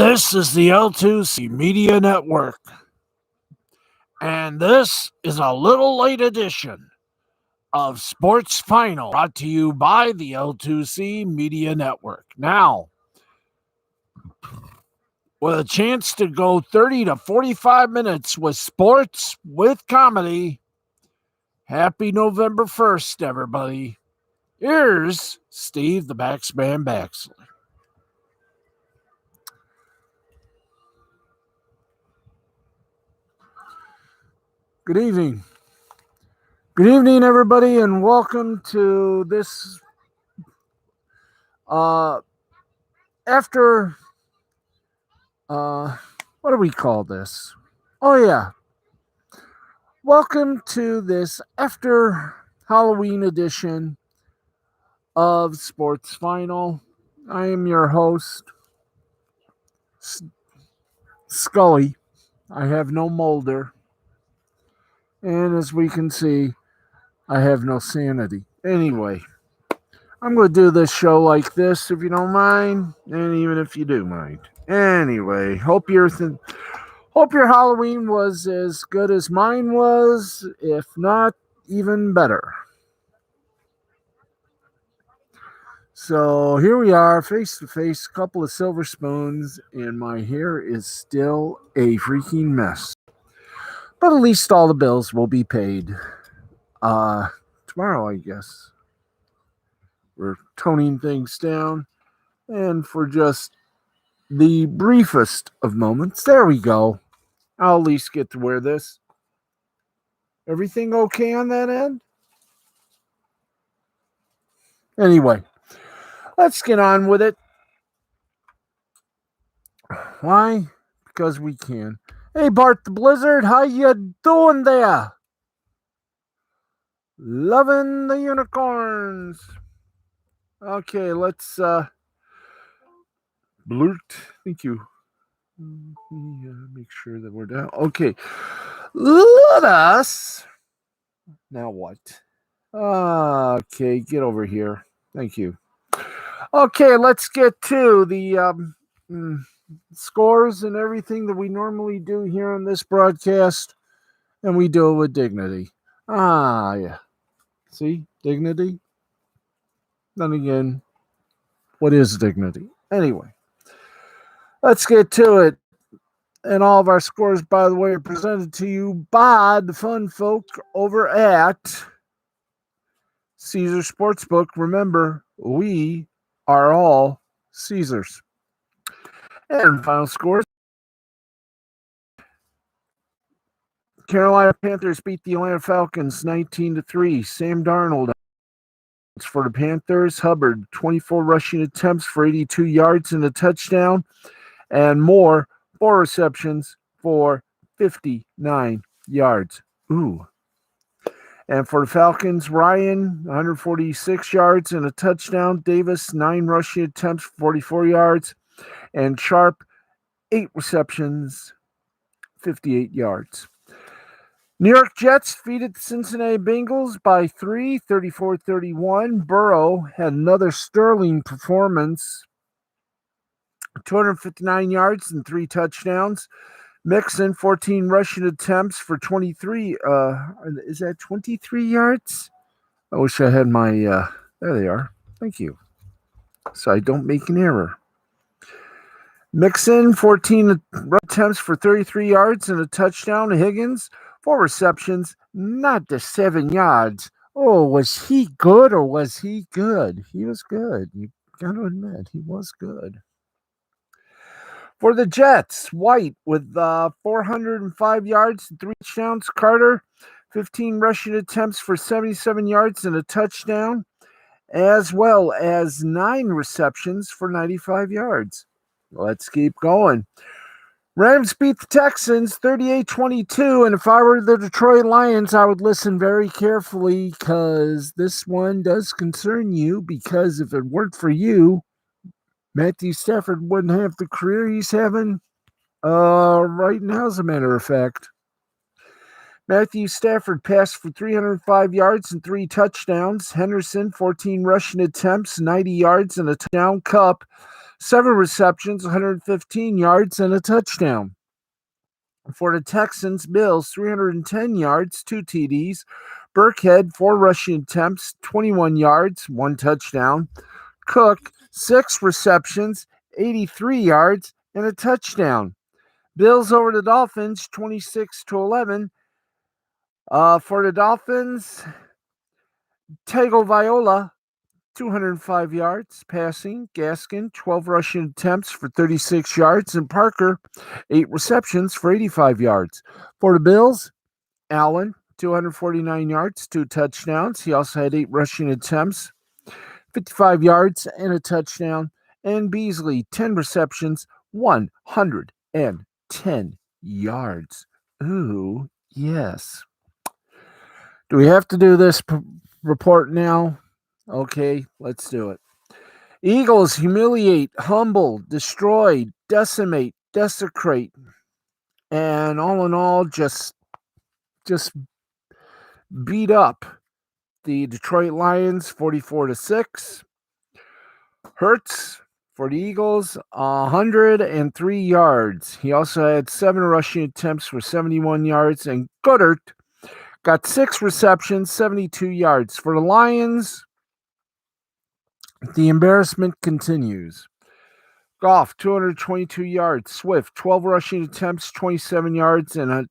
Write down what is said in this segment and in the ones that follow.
This is the L2C Media Network, and this is a little late edition of Sports Final, brought to you by the L2C Media Network. Now, with a chance to go 30 to 45 minutes with sports with comedy, happy November 1st, everybody. Here's Steve the Baxman Baxley. Good evening. Good evening, everybody, and welcome to this what do we call this? Oh, yeah. Welcome to this after Halloween edition of Sports Final. I am your host, Scully. I have no Mulder. And as we can see, I have no sanity. Anyway, I'm going to do this show like this if you don't mind, and even if you do mind. Anyway, hope your Halloween was as good as mine was, if not even better. So here we are, face to face, couple of silver spoons, and my hair is still a freaking mess. But at least all the bills will be paid tomorrow, I guess. We're toning things down, and for just the briefest of moments, there we go. I'll at least get to wear this. Everything okay on that end? Anyway, let's get on with it. Why? Because we can. Hey, Bart the Blizzard, how you doing there? Loving the unicorns. Okay, let's blurt. Thank you. Make sure that we're down. Okay. Let us. Now what? Okay, get over here. Thank you. Okay, let's get to the scores and everything that we normally do here on this broadcast, and we do it with dignity. Yeah. See? Dignity? Then again, what is dignity? Anyway, let's get to it. And all of our scores, by the way, are presented to you by the fun folk over at Caesar Sportsbook. Remember, we are all Caesars. And final scores. Carolina Panthers beat the Atlanta Falcons 19-3. Sam Darnold for the Panthers. Hubbard, 24 rushing attempts for 82 yards and a touchdown. And Moore, 4 receptions for 59 yards. Ooh. And for the Falcons, Ryan, 146 yards and a touchdown. Davis, 9 rushing attempts, 44 yards. And Sharp, 8 receptions, 58 yards. New York Jets defeated the Cincinnati Bengals by 3, 34-31. Burrow had another sterling performance, 259 yards and 3 touchdowns. Mixon, 14 rushing attempts for 23. Is that 23 yards? I wish I had my, there they are. Thank you. So I don't make an error. Mixon, 14 attempts for 33 yards and a touchdown. Higgins, 4 receptions, not to 7 yards. Oh, was he good or was he good? He was good. You got to admit, he was good. For the Jets, White with 405 yards and 3 touchdowns. Carter, 15 rushing attempts for 77 yards and a touchdown, as well as 9 receptions for 95 yards. Let's keep going. Rams beat the Texans 38-22, and if I were the Detroit Lions, I would listen very carefully because this one does concern you, because if it weren't for you, Matthew Stafford wouldn't have the career he's having right now, as a matter of fact. Matthew Stafford passed for 305 yards and 3 touchdowns. Henderson, 14 rushing attempts, 90 yards and a touchdown. Cup, 7 receptions, 115 yards, and a touchdown. For the Texans, Bills, 310 yards, 2 TDs. Burkhead, 4 rushing attempts, 21 yards, 1 touchdown. Cook, 6 receptions, 83 yards, and a touchdown. Bills over the Dolphins, 26-11. For the Dolphins, Tagovailoa, 205 yards passing. Gaskin, 12 rushing attempts for 36 yards. And Parker, 8 receptions for 85 yards. For the Bills, Allen, 249 yards, 2 touchdowns. He also had 8 rushing attempts, 55 yards, and a touchdown. And Beasley, 10 receptions, 110 yards. Ooh, yes. Do we have to do this report now? Okay, let's do it. Eagles humiliate, humble, destroy, decimate, desecrate, and all in all, just beat up the Detroit Lions 44-6. Hurts for the Eagles, 103 yards. He also had 7 rushing attempts for 71 yards, and Goddard got 6 receptions, 72 yards. For the Lions, the embarrassment continues. Goff, 222 yards. Swift, 12 rushing attempts, 27 yards. And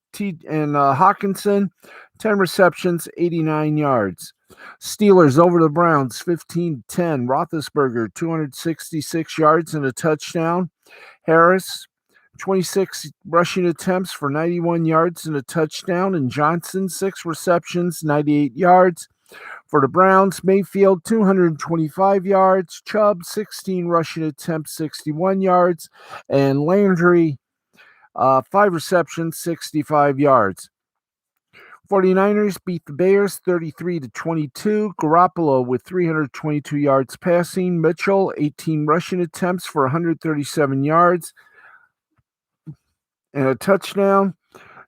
Hawkinson, 10 receptions, 89 yards. Steelers over the Browns, 15-10. Roethlisberger, 266 yards and a touchdown. Harris, 26 rushing attempts for 91 yards and a touchdown. And Johnson, 6 receptions, 98 yards. For the Browns, Mayfield, 225 yards. Chubb, 16 rushing attempts, 61 yards. And Landry, 5 receptions, 65 yards. 49ers beat the Bears 33-22. Garoppolo with 322 yards passing. Mitchell, 18 rushing attempts for 137 yards and a touchdown.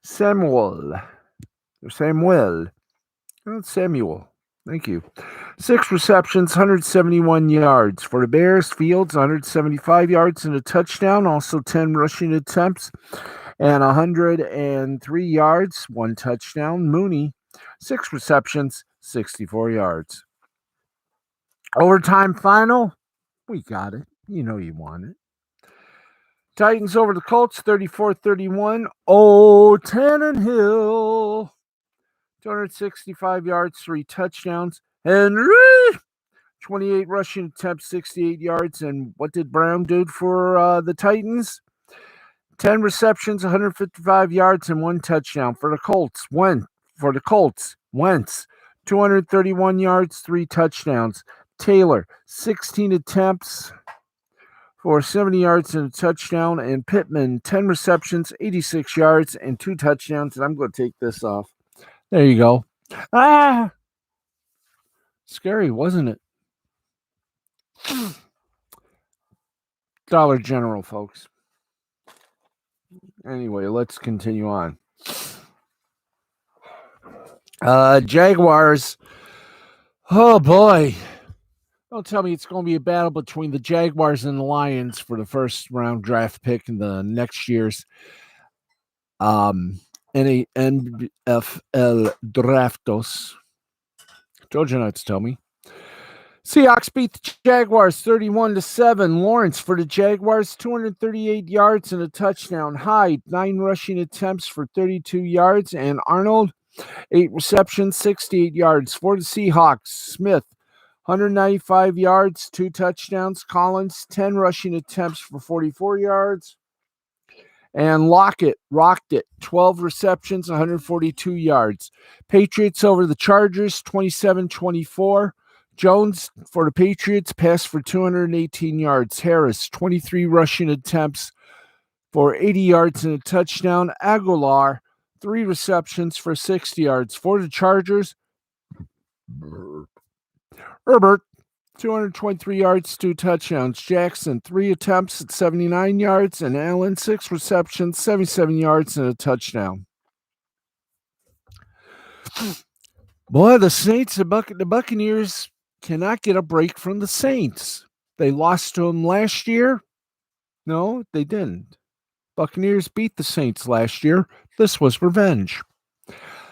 Samuel. Thank you. 6 receptions, 171 yards. For the Bears, Fields, 175 yards and a touchdown. Also 10 rushing attempts and 103 yards, 1 touchdown. Mooney, 6 receptions, 64 yards. Overtime final, we got it. You know you want it. Titans over the Colts, 34-31. Oh, Tannehill, 265 yards, 3 touchdowns. Henry, 28 rushing attempts, 68 yards. And what did Brown do for the Titans? 10 receptions, 155 yards, and 1 touchdown. For the Colts, Wentz, 231 yards, 3 touchdowns. Taylor, 16 attempts for 70 yards and a touchdown. And Pittman, 10 receptions, 86 yards, and 2 touchdowns. And I'm going to take this off. There you go. Scary, wasn't it? Dollar General, folks. Anyway, let's continue on. Jaguars. Oh, boy. Don't tell me it's going to be a battle between the Jaguars and the Lions for the first round draft pick in the next year's NFL draftos. Told you not to tell me. Seahawks beat the Jaguars 31-7. Lawrence for the Jaguars, 238 yards and a touchdown. Hyde, 9 rushing attempts for 32 yards. And Arnold, 8 receptions, 68 yards. For the Seahawks, Smith, 195 yards, 2 touchdowns. Collins, 10 rushing attempts for 44 yards. And Lockett rocked it, 12 receptions, 142 yards. Patriots over the Chargers, 27-24. Jones for the Patriots passed for 218 yards. Harris, 23 rushing attempts for 80 yards and a touchdown. Aguilar, 3 receptions for 60 yards. For the Chargers, Herbert, 223 yards, 2 touchdowns. Jackson, 3 attempts at 79 yards. And Allen, 6 receptions, 77 yards, and a touchdown. Boy, the Saints, the Buccaneers cannot get a break from the Saints. They lost to them last year. No, they didn't. Buccaneers beat the Saints last year. This was revenge.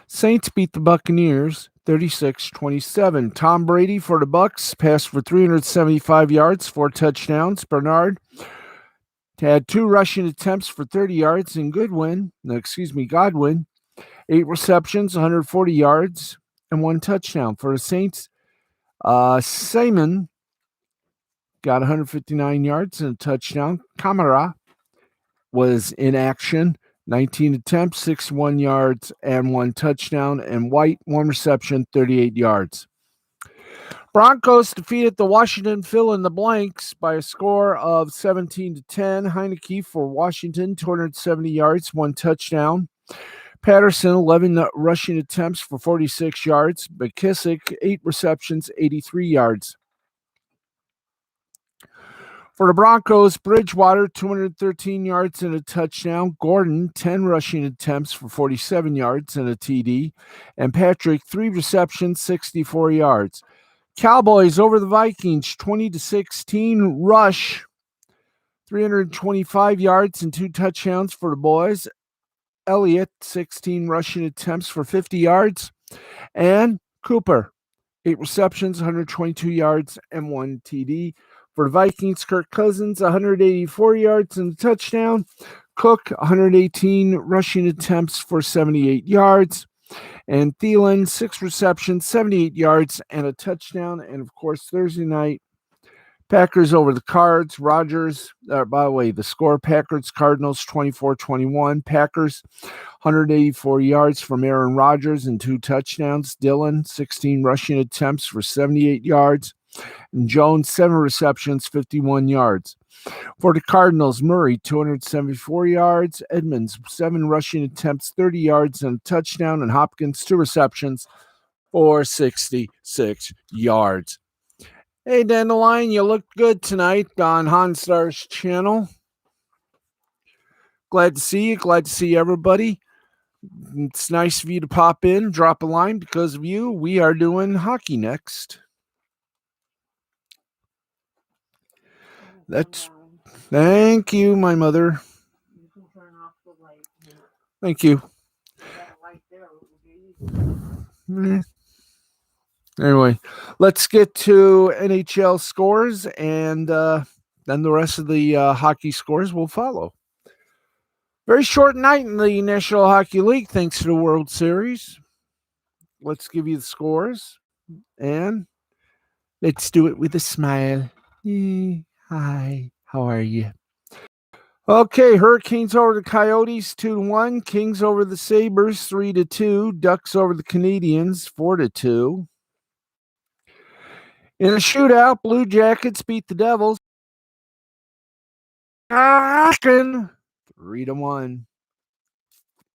Saints beat the Buccaneers 36-27. Tom Brady for the Bucs passed for 375 yards, 4 touchdowns. Bernard had 2 rushing attempts for 30 yards, and Godwin, 8 receptions, 140 yards, and 1 touchdown. For the Saints, Simon got 159 yards and a touchdown. Kamara was in action, 19 attempts, 61 yards, and 1 touchdown. And White, 1 reception, 38 yards. Broncos defeated the Washington fill in the blanks by a score of 17-10. Heineke for Washington, 270 yards, 1 touchdown. Patterson, 11 rushing attempts for 46 yards. McKissick, 8 receptions, 83 yards. For the Broncos, Bridgewater, 213 yards and a touchdown. Gordon, 10 rushing attempts for 47 yards and a TD. And Patrick, 3 receptions, 64 yards. Cowboys over the Vikings, 20-16. Rush, 325 yards and 2 touchdowns for the boys. Elliott, 16 rushing attempts for 50 yards. And Cooper, 8 receptions, 122 yards, and 1 TD. For the Vikings, Kirk Cousins, 184 yards and a touchdown. Cook, 118 rushing attempts for 78 yards. And Thielen, 6 receptions, 78 yards, and a touchdown. And, of course, Thursday night, Packers over the Cards. Rodgers, by the way, the score, Packers, Cardinals, 24-21. Packers, 184 yards from Aaron Rodgers and 2 touchdowns. Dillon, 16 rushing attempts for 78 yards. And Jones, 7 receptions, 51 yards. For the Cardinals, Murray, 274 yards. Edmonds, 7 rushing attempts, 30 yards, and a touchdown. And Hopkins, 2 receptions for 66 yards. Hey, Dandelion, you look good tonight on Honstar's channel. Glad to see you. Glad to see everybody. It's nice of you to pop in, drop a line. Because of you, we are doing hockey next. Thank you, my mother. Thank you. Anyway, let's get to NHL scores, and then the rest of the hockey scores will follow. Very short night in the National Hockey League, thanks to the World Series. Let's give you the scores, and let's do it with a smile. Hi, how are you? Okay, Hurricanes over the Coyotes 2-1. Kings over the Sabres 3-2. Ducks over the Canadiens 4-2. In a shootout, Blue Jackets beat the Devils 3-1.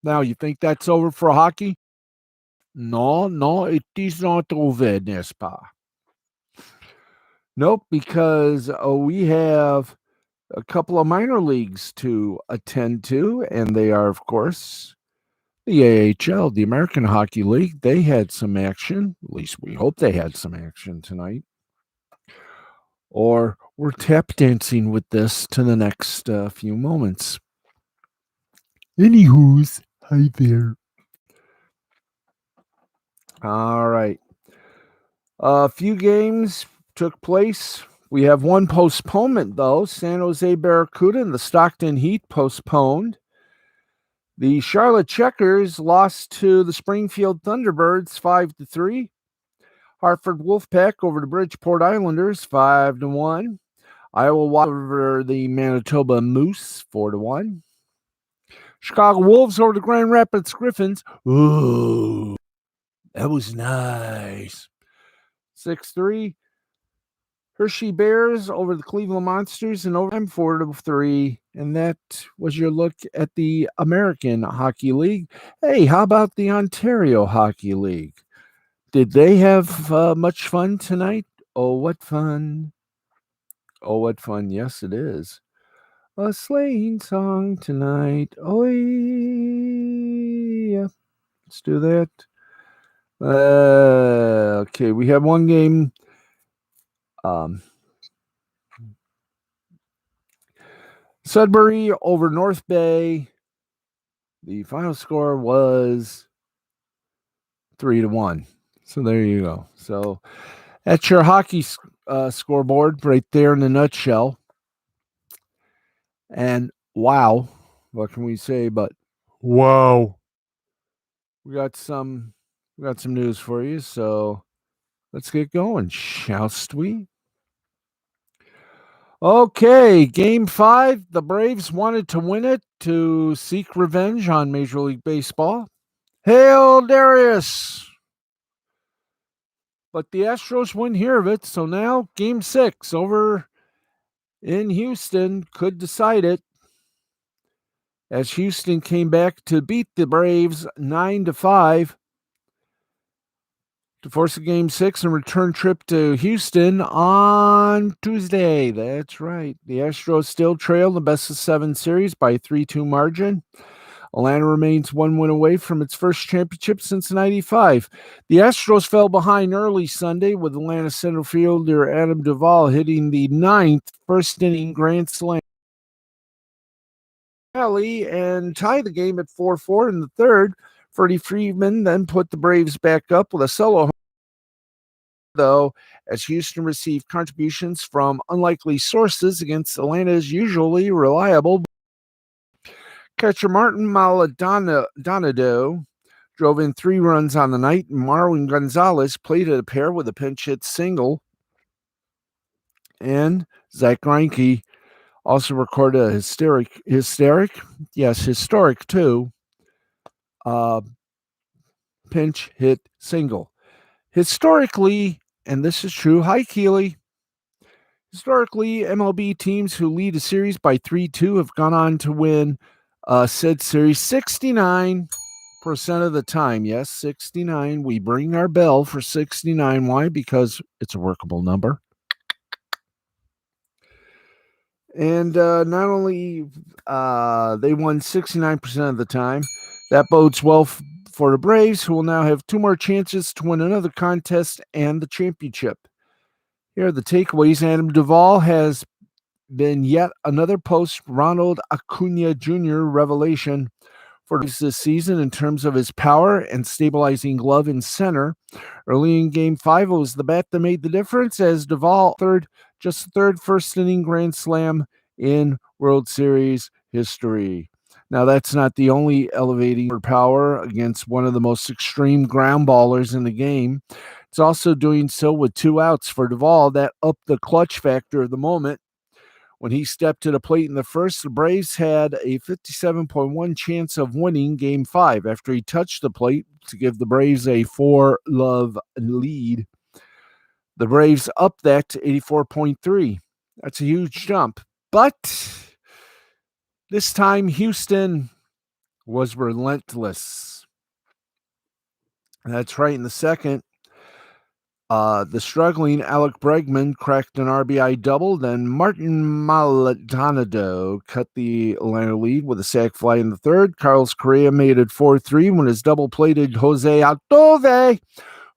Now, you think that's over for hockey? No, it is not over, n'est-ce pas? Nope, because we have a couple of minor leagues to attend to, and they are, of course, the AHL, the American Hockey League. They had some action. At least we hope they had some action tonight. Or we're tap dancing with this to the next few moments. Anywho's, hi there. All right. A few games took place. We have one postponement, though. San Jose Barracuda and the Stockton Heat postponed. The Charlotte Checkers lost to the Springfield Thunderbirds 5-3. Hartford Wolfpack over the Bridgeport Islanders 5-1. Iowa Wild over the Manitoba Moose 4-1. Chicago Wolves over the Grand Rapids Griffins. Ooh, that was nice. 6-3. Hershey Bears over the Cleveland Monsters and overtime 4-3. And that was your look at the American Hockey League. Hey, how about the Ontario Hockey League? Did they have much fun tonight? Oh, what fun. Oh, what fun. Yes, it is. A sleighing song tonight. Oh, yeah. Let's do that. Okay, we have one game. So Sudbury over North Bay. The final score was 3-1. So there you go. So that's your hockey scoreboard right there in a nutshell. And wow, what can we say? But wow, we got some news for you. So let's get going, shall we? Okay, Game 5. The Braves wanted to win it to seek revenge on Major League Baseball. Hail Darius! But the Astros wouldn't hear of it, so now Game 6 over in Houston could decide it, as Houston came back to beat the Braves 9-5 to force a Game 6 and return trip to Houston on Tuesday. That's right. The Astros still trail the best-of-7 series by a 3-2 margin. Atlanta remains one win away from its first championship since '95. The Astros fell behind early Sunday with Atlanta center fielder Adam Duvall hitting the 9th first-inning grand slam and tie the game at 4-4 in the third. Freddie Freeman then put the Braves back up with a solo, though, as Houston received contributions from unlikely sources against Atlanta's usually reliable catcher. Martin Maldonado drove in 3 runs on the night, and Marwin Gonzalez played at a pair with a pinch hit single. And Zach Greinke also recorded a historic too, pinch hit single. Historically, and this is true, hi Keely, historically, MLB teams who lead a series by 3-2 have gone on to win said series 69% of the time. Yes, 69. We bring our bell for 69. Why? Because it's a workable number. And not only they won 69% of the time, that bodes well for the Braves, who will now have 2 more chances to win another contest and the championship. Here are the takeaways. Adam Duvall has been yet another post-Ronald Acuna Jr. revelation for this season in terms of his power and stabilizing glove in center. Early in Game 5, it was the bat that made the difference, as Duvall just the third first-inning grand slam in World Series history. Now, that's not the only elevating power against one of the most extreme ground ballers in the game. It's also doing so with 2 outs for Duvall. That upped the clutch factor of the moment. When he stepped to the plate in the first, the Braves had a 57.1 chance of winning Game 5 after he touched the plate to give the Braves a 4-love lead. The Braves upped that to 84.3. That's a huge jump. But this time, Houston was relentless. That's right. In the second, the struggling Alec Bregman cracked an RBI double. Then Martin Maldonado cut the Atlanta lead with a sac fly in the third. Carlos Correa made it 4-3 when his double-plated Jose Altuve,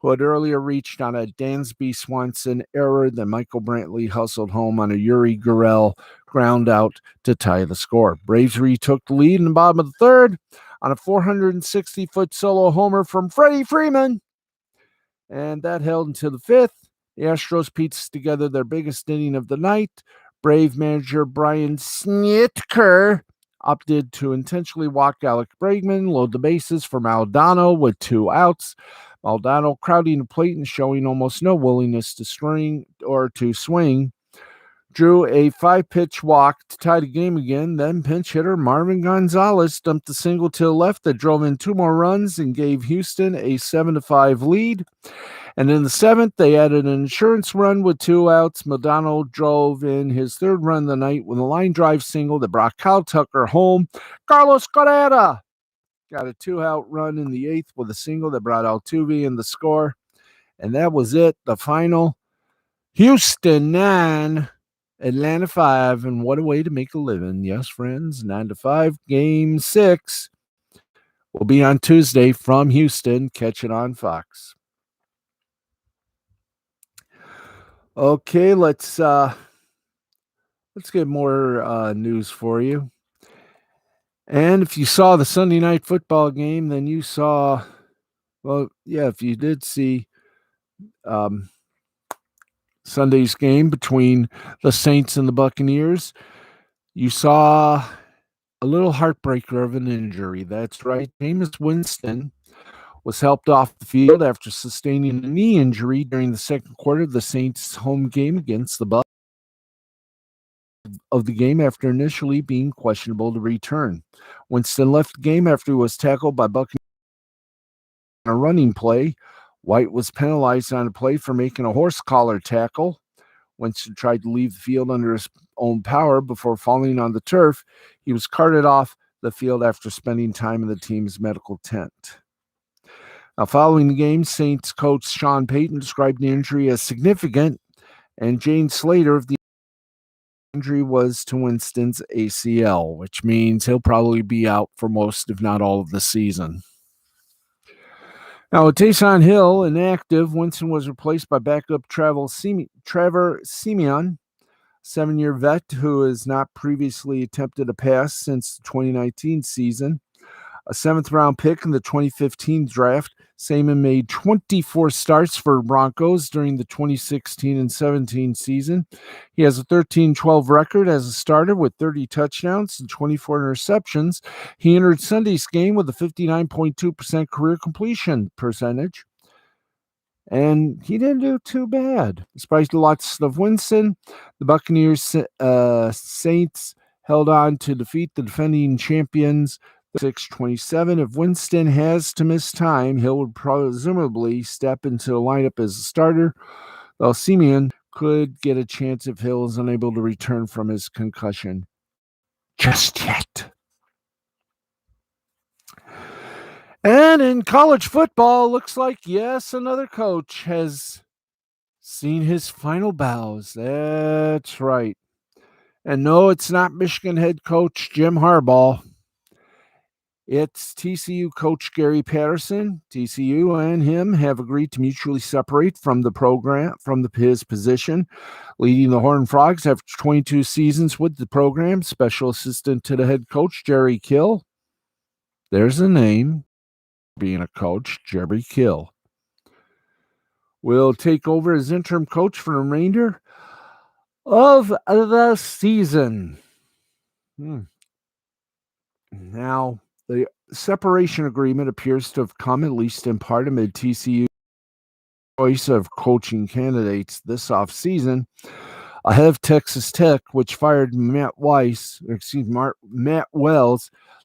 who had earlier reached on a Dansby Swanson error. Then Michael Brantley hustled home on a Yuri Gurriel ground out to tie the score. Braves retook the lead in the bottom of the third on a 460-foot solo homer from Freddie Freeman. And that held until the fifth. The Astros pieced together their biggest inning of the night. Brave manager Brian Snitker opted to intentionally walk Alec Bregman, load the bases for Maldonado with 2 outs. Maldonado crowding the plate and showing almost no willingness to swing, drew a 5-pitch walk to tie the game again. Then pinch hitter Marvin Gonzalez dumped a single to the left that drove in 2 more runs and gave Houston a 7-5 lead. And in the 7th, they added an insurance run with 2 outs. Maldonado drove in his 3rd run of the night with a line drive single that brought Kyle Tucker home. Carlos Correa got a 2-out run in the 8th with a single that brought Altuve in the score. And that was it. The final, Houston 9, Atlanta 5. And what a way to make a living. Yes, friends, 9-5. Game 6 will be on Tuesday from Houston. Catch it on Fox. Okay, let's let's get more news for you. And if you saw the Sunday night football game, then you saw, well, yeah, if you did see um, Sunday's game between the Saints and the Buccaneers, you saw a little heartbreaker of an injury. That's right. Jameis Winston was helped off the field after sustaining a knee injury during the second quarter of the Saints' home game against the Bucs of the game after initially being questionable to return. Winston left the game after he was tackled by Buccaneers on a running play. White was penalized on a play for making a horse collar tackle. Winston tried to leave the field under his own power before falling on the turf. He was carted off the field after spending time in the team's medical tent. Now, following the game, Saints coach Sean Payton described the injury as significant, and Jane Slater of the injury was to Winston's ACL, which means he'll probably be out for most, if not all, of the season. Now, with Taysom Hill inactive, Winston was replaced by backup Trevor Siemian, 7-year vet who has not previously attempted a pass since the 2019 season. A 7th-round pick in the 2015 draft, Seaman made 24 starts for Broncos during the 2016 and 17 season. He has a 13-12 record as a starter with 30 touchdowns and 24 interceptions. He entered Sunday's game with a 59.2% career completion percentage. And he didn't do too bad. Despite lots of Winston, the Buccaneers Saints held on to defeat the defending champions 6-27. If Winston has to miss time, Hill would presumably step into the lineup as a starter, while Simeon could get a chance if Hill is unable to return from his concussion just yet. And in college football, looks like, yes, another coach has seen his final bows. That's right. And no, it's not Michigan head coach Jim Harbaugh. It's TCU coach Gary Patterson. TCU and him have agreed to mutually separate from the program, from his position, leading the Horned Frogs after 22 seasons with the program. Special assistant to the head coach, Jerry Kill. There's a name, being a coach, Jerry Kill. Will take over as interim coach for the remainder of the season. Now, the separation agreement appears to have come, at least in part, amid TCU's choice of coaching candidates this offseason, ahead of Texas Tech, which fired Matt Wells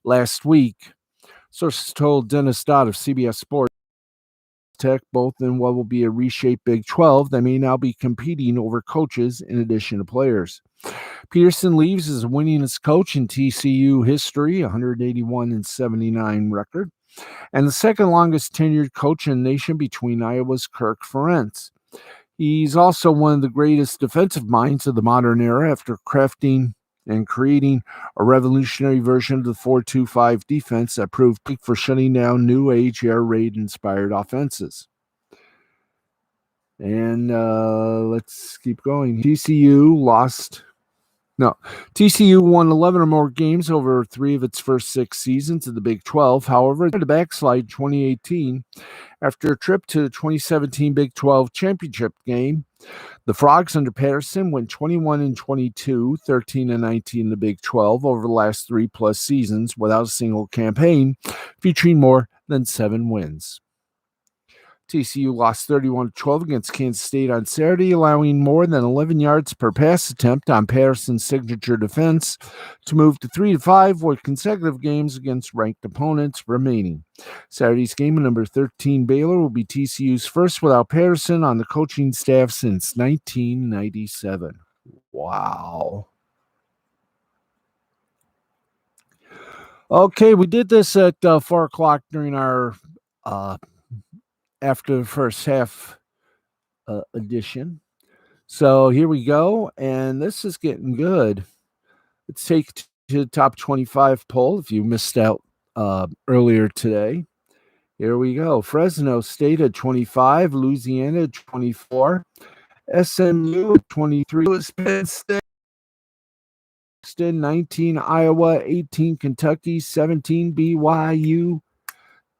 last week. Sources told Dennis Dodd of CBS Sports Tech, both in what will be a reshaped Big 12, they may now be competing over coaches in addition to players. Peterson leaves as the winningest coach in TCU history, 181-79 record, and the second longest tenured coach in the nation between Iowa's Kirk Ferentz. He's also one of the greatest defensive minds of the modern era after crafting and creating a revolutionary version of the 4-2-5 defense that proved peak for shutting down new age air raid inspired offenses. And let's keep going. TCU won 11 or more games over 3 of its first 6 seasons in the Big 12. However, the backslide 2018 after a trip to the 2017 Big 12 championship game. The Frogs under Patterson went 21-22, 13-19 in the Big 12 over the last 3+ seasons without a single campaign featuring more than 7 wins. TCU lost 31-12 against Kansas State on Saturday, allowing more than 11 yards per pass attempt on Patterson's signature defense to move to 3-5 with consecutive games against ranked opponents remaining. Saturday's game, number 13 Baylor, will be TCU's first without Patterson on the coaching staff since 1997. Wow. Okay, we did this at 4 o'clock during our after the first half edition. So here we go, and this is getting good. Let's take to the top 25 poll if you missed out earlier today. Here we go. Fresno State at 25, Louisiana at 24, SMU at 23, Penn State Houston, 19 Iowa, 18 Kentucky, 17 BYU,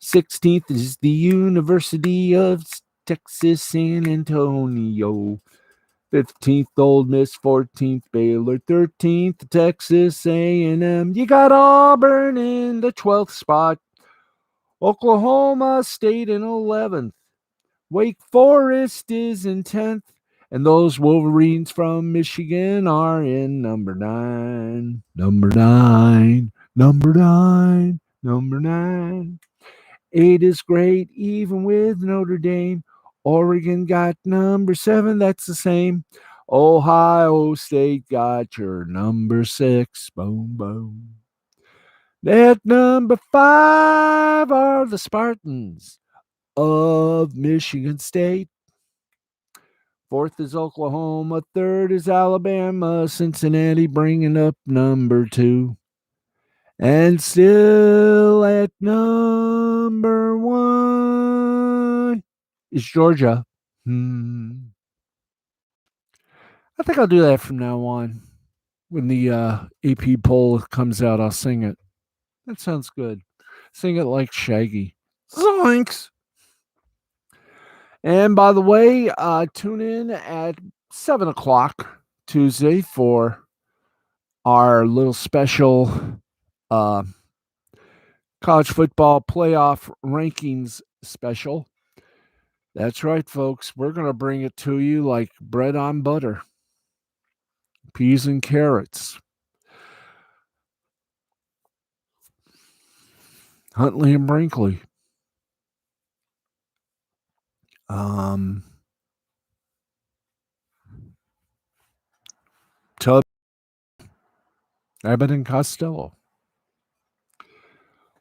16th is the University of Texas San Antonio, 15th Ole Miss, 14th Baylor, 13th Texas A&M. You got Auburn in the 12th spot, Oklahoma State in 11th. Wake Forest is in 10th. And those Wolverines from Michigan are in number 9. Number 9. Number 9. Number 9. 8 is great, even with Notre Dame. Oregon got number 7. That's the same. Ohio State got your number 6. Boom, boom. At number 5 are the Spartans of Michigan State. 4th is Oklahoma. 3rd is Alabama. Cincinnati bringing up number 2. And still at number 1 is Georgia. I think I'll do that from now on. When the AP poll comes out, I'll sing it. That sounds good. Sing it like Shaggy. Zoinks! And by the way, tune in at 7 o'clock Tuesday for our little special college football playoff rankings special. That's right, folks. We're going to bring it to you like bread on butter, peas and carrots. Huntley and Brinkley. Tubb, Abbott, and Costello.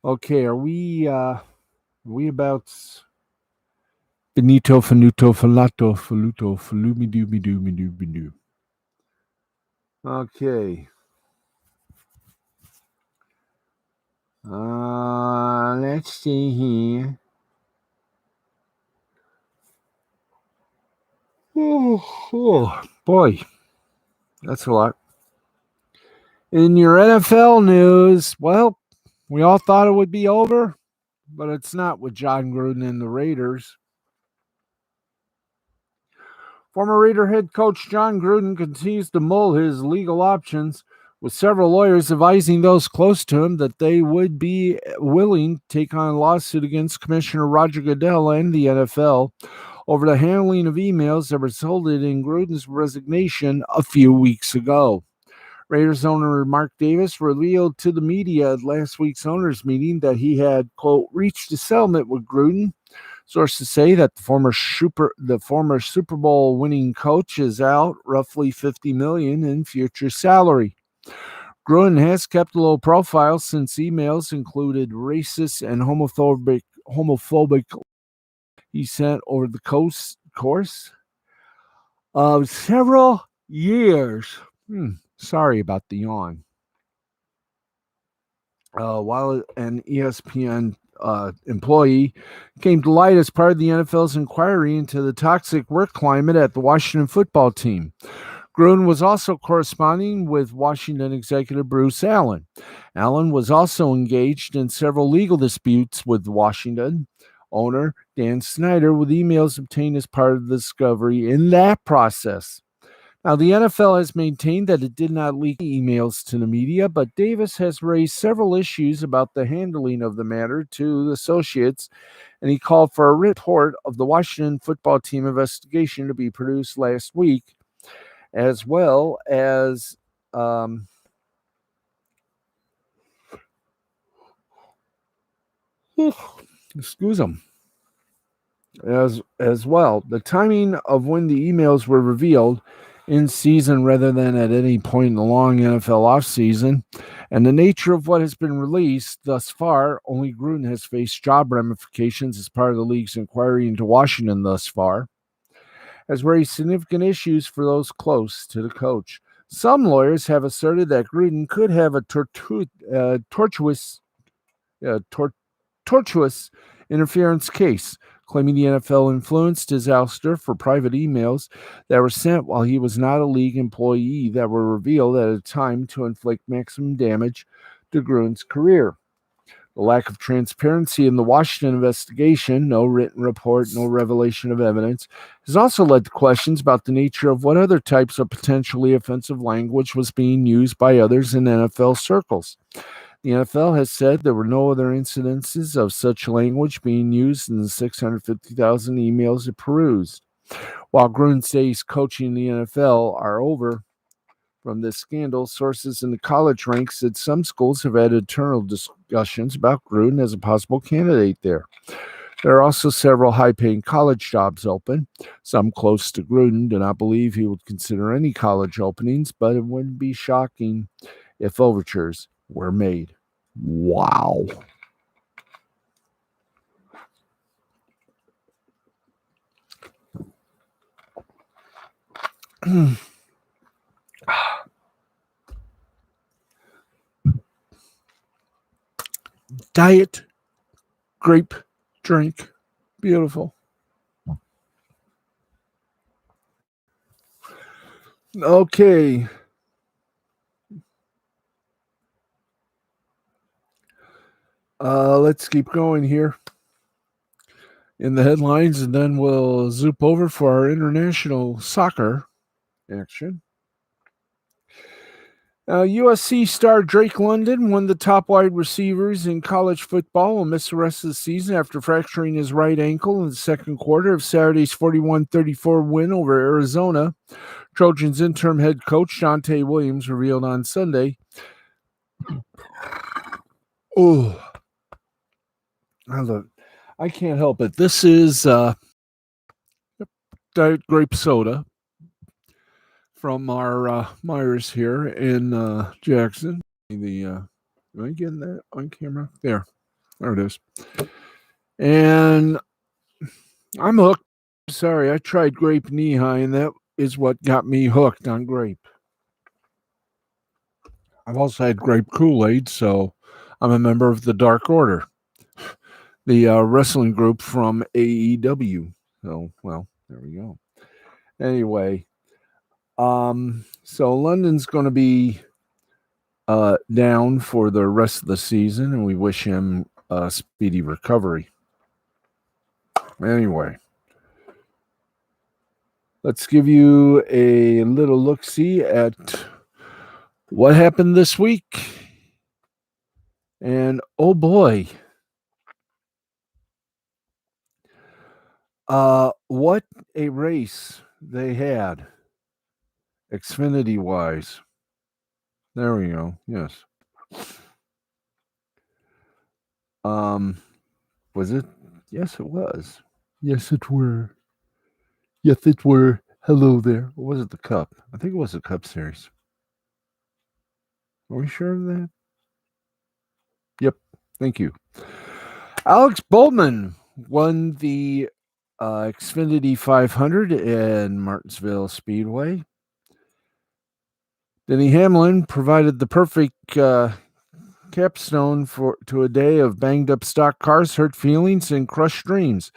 Okay, are we about Benito, Fanuto, Falato, Faluto, Falumi-doo-me-doo-me-doo-me-doo. Okay. Let's see here. Oh, boy. That's a lot. In your NFL news, well, we all thought it would be over, but it's not with John Gruden and the Raiders. Former Raider head coach John Gruden continues to mull his legal options, with several lawyers advising those close to him that they would be willing to take on a lawsuit against Commissioner Roger Goodell and the NFL over the handling of emails that resulted in Gruden's resignation a few weeks ago. Raiders owner Mark Davis revealed to the media at last week's owners meeting that he had, quote, reached a settlement with Gruden. Sources say that the former Super Bowl winning coach is out roughly $50 million in future salary. Gruden has kept a low profile since emails included racist and homophobic he sent over the course of several years. Sorry about the yawn. While an ESPN employee came to light as part of the NFL's inquiry into the toxic work climate at the Washington football team. Gruden was also corresponding with Washington executive Bruce Allen. Allen was also engaged in several legal disputes with Washington owner Dan Snyder, with emails obtained as part of the discovery in that process. Now, the NFL has maintained that it did not leak emails to the media, but Davis has raised several issues about the handling of the matter to the associates, and he called for a report of the Washington football team investigation to be produced last week, as well as excuse them. As well, the timing of when the emails were revealed in season rather than at any point in the long NFL offseason, and the nature of what has been released thus far. Only Gruden has faced job ramifications as part of the league's inquiry into Washington thus far, has raised significant issues for those close to the coach. Some lawyers have asserted that Gruden could have a tortuous interference case, claiming the NFL influenced his ouster for private emails that were sent while he was not a league employee that were revealed at a time to inflict maximum damage to Gruden's career. The lack of transparency in the Washington investigation, no written report, no revelation of evidence, has also led to questions about the nature of what other types of potentially offensive language was being used by others in NFL circles. The NFL has said there were no other incidences of such language being used in the 650,000 emails it perused. While Gruden's days coaching the NFL are over from this scandal, sources in the college ranks said some schools have had internal discussions about Gruden as a possible candidate there. There are also several high-paying college jobs open. Some close to Gruden do not believe he would consider any college openings, but it wouldn't be shocking if overtures were made. Wow. Diet grape drink. Beautiful. Okay. Let's keep going here in the headlines, and then we'll zoop over for our international soccer action. USC star Drake London, one of the top wide receivers in college football, will miss the rest of the season after fracturing his right ankle in the second quarter of Saturday's 41-34 win over Arizona. Trojans interim head coach Jonte Williams revealed on Sunday. Oh, I can't help it. This is Diet Grape Soda from our Myers here in Jackson. Am I getting that on camera? There it is. And I'm hooked. Sorry, I tried grape knee-high, and that is what got me hooked on grape. I've also had grape Kool-Aid, so I'm a member of the Dark Order, the wrestling group from AEW. So, well, there we go. Anyway, so London's going to be down for the rest of the season, and we wish him a speedy recovery. Anyway, let's give you a little look-see at what happened this week. And oh boy, what a race they had, Xfinity-wise. There we go. Yes. Was it? Yes, it was. Yes, it were. Yes, it were. Hello there. Or was it the Cup? I think it was the Cup Series. Are we sure of that? Yep. Thank you. Alex Bowman won the Xfinity 500 in Martinsville Speedway. Denny Hamlin provided the perfect capstone to a day of banged-up stock cars, hurt feelings, and crushed dreams.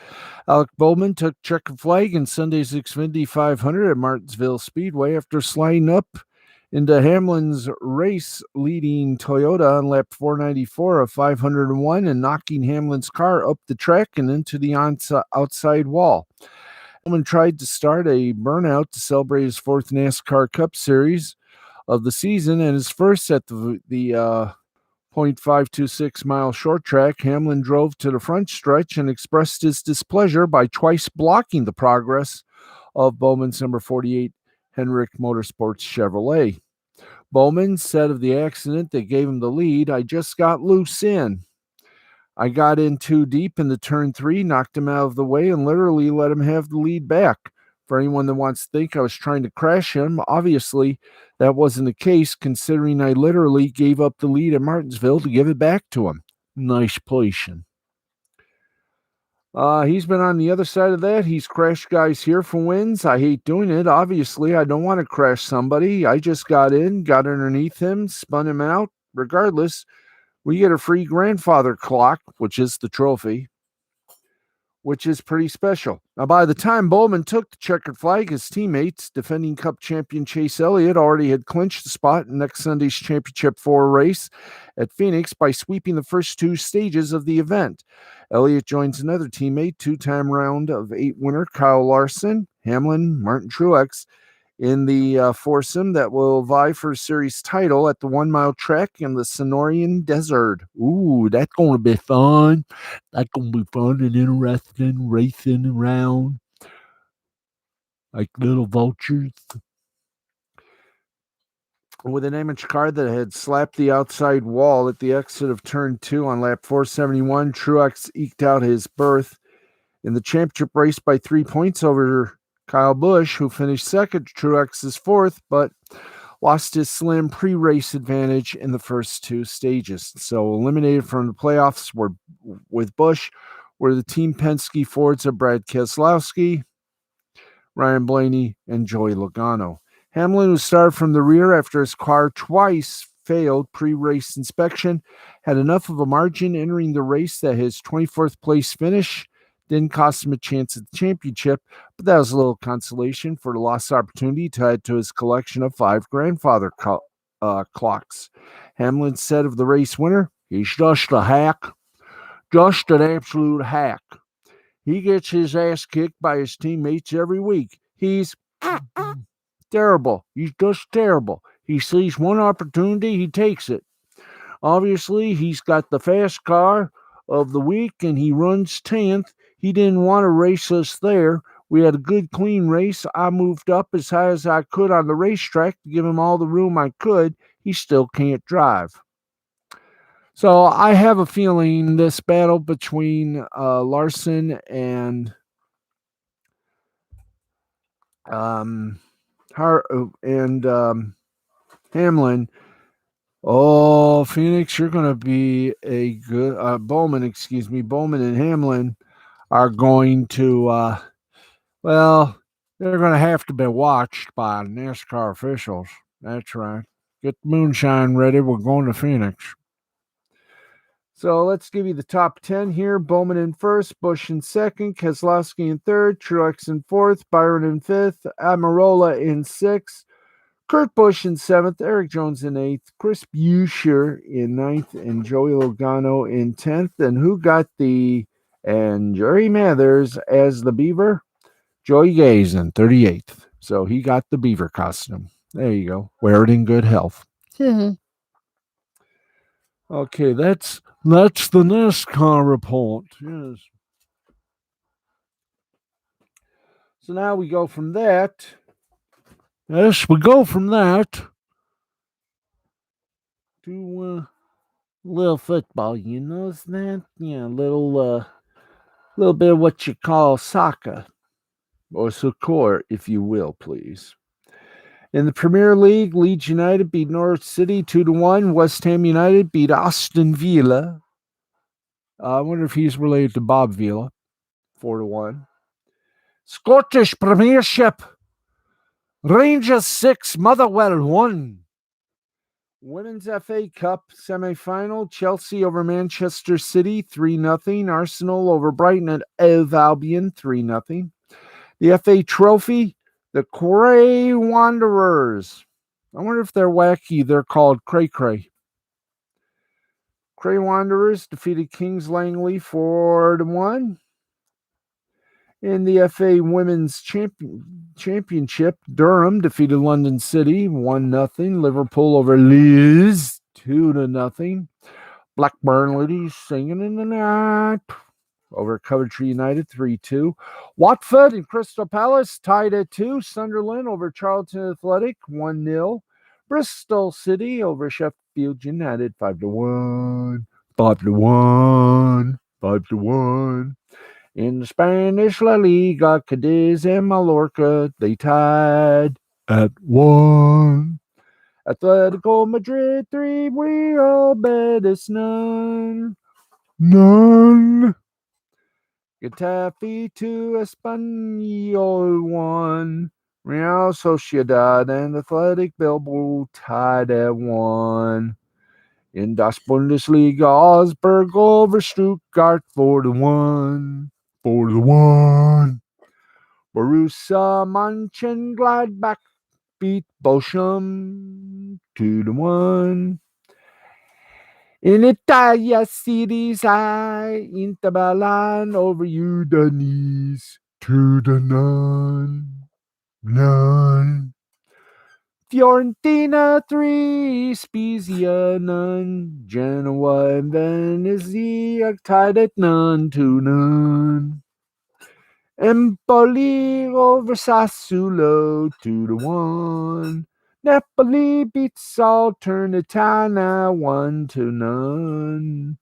Alec Bowman took checkered flag in Sunday's Xfinity 500 at Martinsville Speedway after sliding up into Hamlin's race-leading Toyota on lap 494 of 501 and knocking Hamlin's car up the track and into the outside wall. Hamlin tried to start a burnout to celebrate his fourth NASCAR Cup Series of the season and his first at the 0.526 mile short track. Hamlin drove to the front stretch and expressed his displeasure by twice blocking the progress of Bowman's number 48 Henrik Motorsports Chevrolet. Bowman said of the accident that gave him the lead, "I just got loose in. I got in too deep in the turn 3, knocked him out of the way, and literally let him have the lead back. For anyone that wants to think I was trying to crash him, obviously that wasn't the case, considering I literally gave up the lead at Martinsville to give it back to him." Nice placing. He's been on the other side of that. He's crashed guys here for wins. I hate doing it. Obviously, I don't want to crash somebody. I just got in, got underneath him, spun him out. Regardless, we get a free grandfather clock, which is the trophy. which is pretty special. Now, by the time Bowman took the checkered flag, his teammates, defending Cup champion Chase Elliott, already had clinched the spot in next Sunday's Championship 4 race at Phoenix by sweeping the first 2 stages of the event. Elliott joins another teammate, 2-time round of 8 winner Kyle Larson, Hamlin, Martin Truex, in the foursome that will vie for a series title at the 1-mile track in the Sonoran Desert. Ooh, that's going to be fun. That's going to be fun and interesting, racing around like little vultures. With an amateur car that had slapped the outside wall at the exit of turn 2 on lap 471, Truex eked out his berth in the championship race by 3 points over Kyle Busch, who finished second. Truex's fourth, but lost his slim pre-race advantage in the first 2 stages. So eliminated from the playoffs were with Busch were the Team Penske Fords of Brad Keselowski, Ryan Blaney, and Joey Logano. Hamlin, who started from the rear after his car twice failed pre-race inspection, had enough of a margin entering the race that his 24th place finish didn't cost him a chance at the championship, but that was a little consolation for the lost opportunity tied to his collection of 5 grandfather clocks. Hamlin said of the race winner, "He's just a hack, just an absolute hack. He gets his ass kicked by his teammates every week. He's terrible. He's just terrible. He sees one opportunity, he takes it. Obviously, he's got the fast car of the week, and he runs 10th. He didn't want to race us there. We had a good, clean race. I moved up as high as I could on the racetrack to give him all the room I could. He still can't drive." So I have a feeling this battle between Larson and Hamlin. Oh, Phoenix, you're going to be a good Bowman and Hamlin are going to, they're going to have to be watched by NASCAR officials. That's right. Get the moonshine ready. We're going to Phoenix. So let's give you the top 10 here. Bowman in first, Busch in second, Keselowski in third, Truex in fourth, Byron in fifth, Almirola in sixth, Kurt Busch in seventh, Eric Jones in eighth, Chris Buescher in ninth, and Joey Logano in 10th. And who got and Jerry Mathers as the Beaver? Joey Gaze in 38th. So he got the Beaver costume. There you go. Wear it in good health. Okay, that's the NASCAR report. Yes. So now we go from that. Yes, we go from that to little football. You know that? Yeah, little bit of what you call soccer or soccer, if you will, please. In the Premier League, Leeds United beat Norwich City 2-1. West Ham United beat Aston Villa. I wonder if he's related to Bob Villa. 4-1. Scottish Premiership. Rangers 6, Motherwell 1. Women's FA Cup semi-final. Chelsea over Manchester City 3-0. Arsenal over Brighton and Hove Albion 3-0. The FA Trophy. The Cray Wanderers. I wonder if they're wacky. They're called Cray Cray. Cray Wanderers defeated Kings Langley 4-1. In the FA Women's Championship, Durham defeated London City 1-0. Liverpool over Leeds 2-0. Blackburn Ladies singing in the night over Coventry United 3-2. Watford and Crystal Palace tied at 2. Sunderland over Charlton Athletic 1-0. Bristol City over Sheffield United 5-1. 5-1. 5-1. In the Spanish La Liga, Cadiz and Mallorca, they tied at 1. Atletico Madrid 3, Real Betis none. Getafe 2, Espanyol 1. Real Sociedad and Athletic Bilbao tied at 1. In Das Bundesliga, Augsburg over Stuttgart 4-1. for the one. Borussia Mönchengladbach beat Bochum 2-1. In Italia, Series A, Inter Milan over Udinese 2-0. Fiorentina 3, Spezia none. Genoa and Venezia tied at 2-0. Empoli over Sassuolo 2-1. Napoli beats Salernitana 1-0.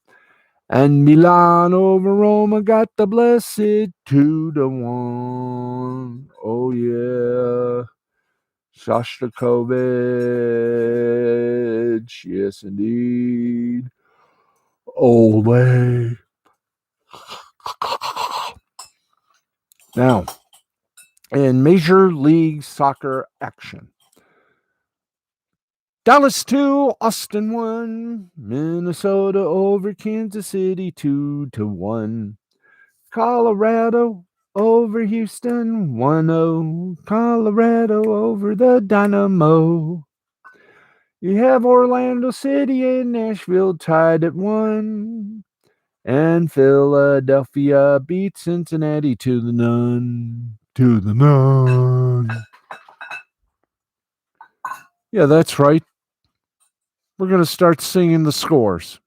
And Milan over Roma got the blessed 2-1. Oh yeah. Shostakovich. Yes, indeed. Ole. Now, in Major League Soccer action. Dallas 2, Austin 1. Minnesota over Kansas City 2-1. Colorado over Houston 1-0. Colorado over the Dynamo. You have Orlando City and Nashville tied at 1. And Philadelphia beat Cincinnati 2-0. 2-0. Yeah, that's right. We're going to start singing the scores.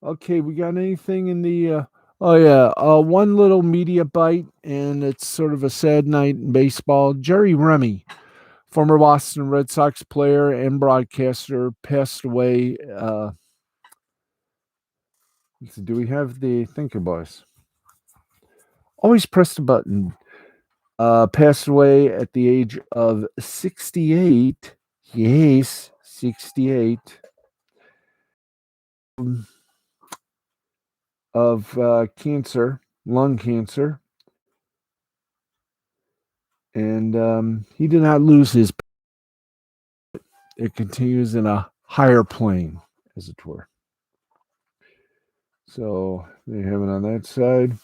Okay, we got anything in the one little media bite, and it's sort of a sad night in baseball. Jerry Remy, former Boston Red Sox player and broadcaster, passed away. Do we have the thinker boys? Always press the button. Passed away at the age of 68. Yes, 68. Of cancer, lung cancer. And he did not lose his. It continues in a higher plane, as it were. So they have it on that side.